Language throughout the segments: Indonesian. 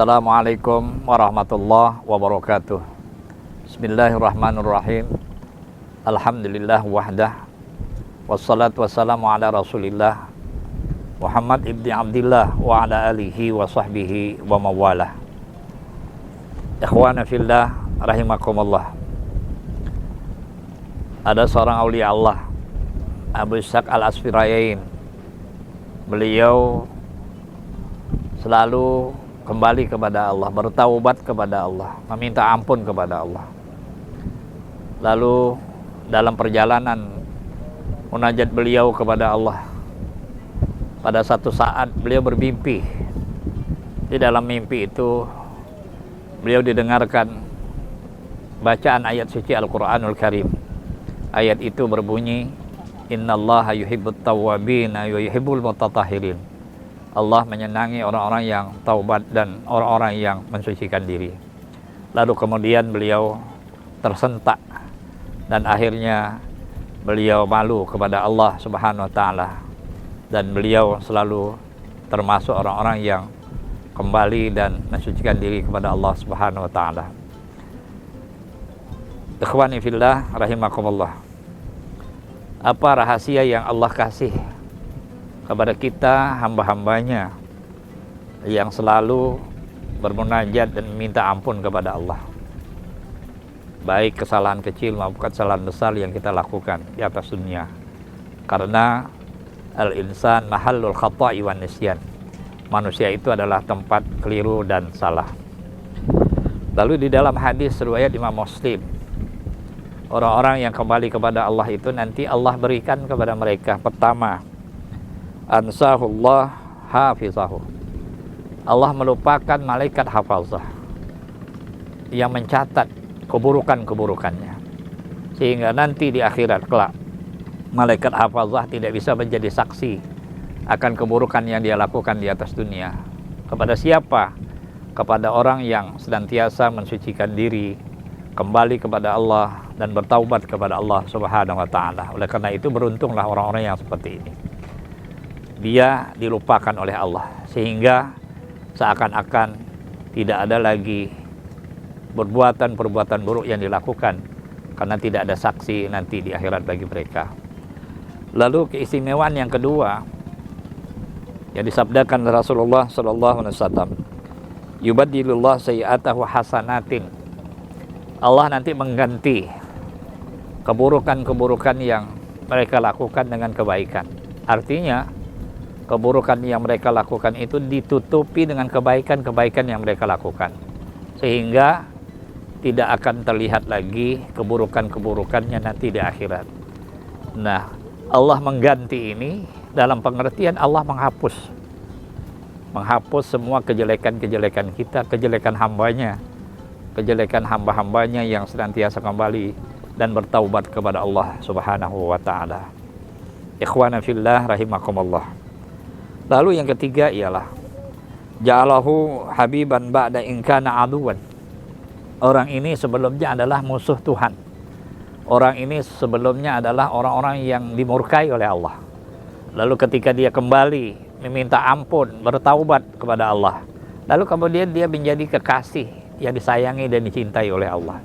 Assalamualaikum warahmatullahi wabarakatuh. Bismillahirrahmanirrahim. Alhamdulillah wahdah. Wassalatu wassalamu ala rasulillah Muhammad ibni Abdillah wa ala alihi wa sahbihi wa mawalah. Ikhwana fillah rahimakumullah. Ada seorang aulia Allah, Abu Ishaq al-Asfirayain. Beliau selalu kembali kepada Allah, bertaubat kepada Allah, meminta ampun kepada Allah. Lalu dalam perjalanan munajat beliau kepada Allah, pada satu saat beliau bermimpi. Di dalam mimpi itu beliau didengarkan bacaan ayat suci Al-Quranul Karim. Ayat itu berbunyi, Innallaha yuhibbut tawwabina wa yuhibbul mutatahhirin. Allah menyenangi orang-orang yang taubat dan orang-orang yang mensucikan diri. Lalu kemudian beliau tersentak dan akhirnya beliau malu kepada Allah Subhanahu wa taala, dan beliau selalu termasuk orang-orang yang kembali dan mensucikan diri kepada Allah Subhanahu wa taala. Ikhwani fillah rahimakumullah. Apa rahasia yang Allah kasih kepada kita hamba-hambanya yang selalu bermunajat dan meminta ampun kepada Allah, baik kesalahan kecil maupun kesalahan besar yang kita lakukan di atas dunia? Karena al-insan mahallul khata'i wan nisyan. Manusia itu adalah tempat keliru dan salah. Lalu di dalam hadis riwayat Imam Muslim, orang-orang yang kembali kepada Allah itu nanti Allah berikan kepada mereka, pertama, ansahullah hafizahu. Allah melupakan malaikat hafazah yang mencatat keburukan-keburukannya, sehingga nanti di akhirat kelak malaikat hafazah tidak bisa menjadi saksi akan keburukan yang dia lakukan di atas dunia. Kepada siapa? Kepada orang yang senantiasa mensucikan diri, kembali kepada Allah dan bertaubat kepada Allah Subhanahu wa taala. Oleh karena itu beruntunglah orang-orang yang seperti ini. Dia dilupakan oleh Allah sehingga seakan-akan tidak ada lagi perbuatan-perbuatan buruk yang dilakukan, karena tidak ada saksi nanti di akhirat bagi mereka. Lalu keistimewaan yang kedua yang disabdakan Rasulullah sallallahu alaihi wasallam, yubaddilullah sayyi'atahu hasanatin. Allah nanti mengganti keburukan-keburukan yang mereka lakukan dengan kebaikan. Artinya keburukan yang mereka lakukan itu ditutupi dengan kebaikan-kebaikan yang mereka lakukan, sehingga tidak akan terlihat lagi keburukan-keburukannya nanti di akhirat. Nah, Allah mengganti ini dalam pengertian Allah menghapus semua kejelekan-kejelekan kita, kejelekan hambanya, kejelekan hamba-hambanya yang senantiasa kembali dan bertaubat kepada Allah Subhanahu wa ta'ala. Ikhwana fillah rahimakumullah. Lalu yang ketiga ialah ja'alahu habiban ba'da in kana aduwan. Orang ini sebelumnya adalah musuh Tuhan. Orang ini sebelumnya adalah orang-orang yang dimurkai oleh Allah. Lalu ketika dia kembali meminta ampun, bertaubat kepada Allah, lalu kemudian dia menjadi kekasih yang disayangi dan dicintai oleh Allah.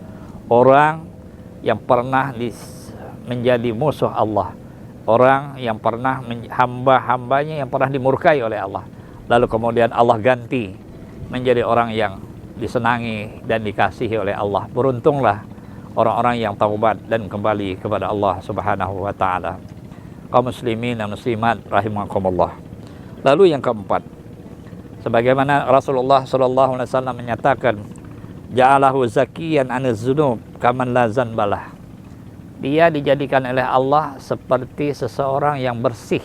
Orang yang pernah menjadi musuh Allah, orang yang pernah hamba-hambanya yang pernah dimurkai oleh Allah, lalu kemudian Allah ganti menjadi orang yang disenangi dan dikasihi oleh Allah. Beruntunglah orang-orang yang taubat dan kembali kepada Allah Subhanahu wa taala. Kaum muslimin dan muslimat rahimakumullah. Lalu yang keempat, sebagaimana Rasulullah sallallahu alaihi wasallam menyatakan, ja'alahu zakiyan anil dzunub kaman la zanbalah. Dia dijadikan oleh Allah seperti seseorang yang bersih,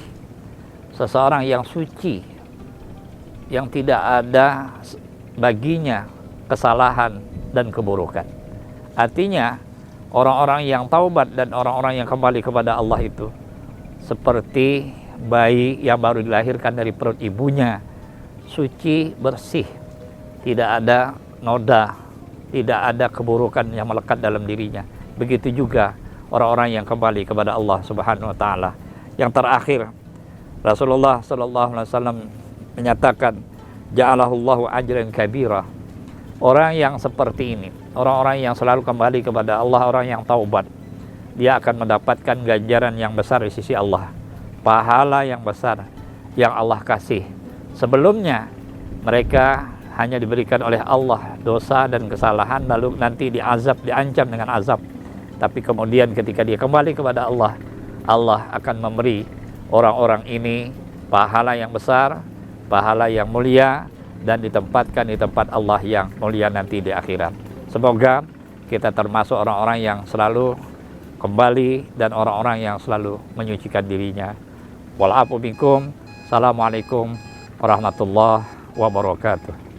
seseorang yang suci, yang tidak ada baginya kesalahan dan keburukan. Artinya orang-orang yang taubat dan orang-orang yang kembali kepada Allah itu seperti bayi yang baru dilahirkan dari perut ibunya, suci, bersih, tidak ada noda, tidak ada keburukan yang melekat dalam dirinya. Begitu juga orang-orang yang kembali kepada Allah Subhanahu wa taala. Yang terakhir, Rasulullah sallallahu alaihi wasallam menyatakan, ja'alahullahu ajran kabira. Orang yang seperti ini, orang-orang yang selalu kembali kepada Allah, orang yang taubat, dia akan mendapatkan ganjaran yang besar di sisi Allah, pahala yang besar yang Allah kasih. Sebelumnya mereka hanya diberikan oleh Allah dosa dan kesalahan, lalu nanti diazab, diancam dengan azab. Tapi kemudian ketika dia kembali kepada Allah, Allah akan memberi orang-orang ini pahala yang besar, pahala yang mulia, dan ditempatkan di tempat Allah yang mulia nanti di akhirat. Semoga kita termasuk orang-orang yang selalu kembali dan orang-orang yang selalu menyucikan dirinya. Wal afu minkum. Assalamualaikum warahmatullahi wabarakatuh.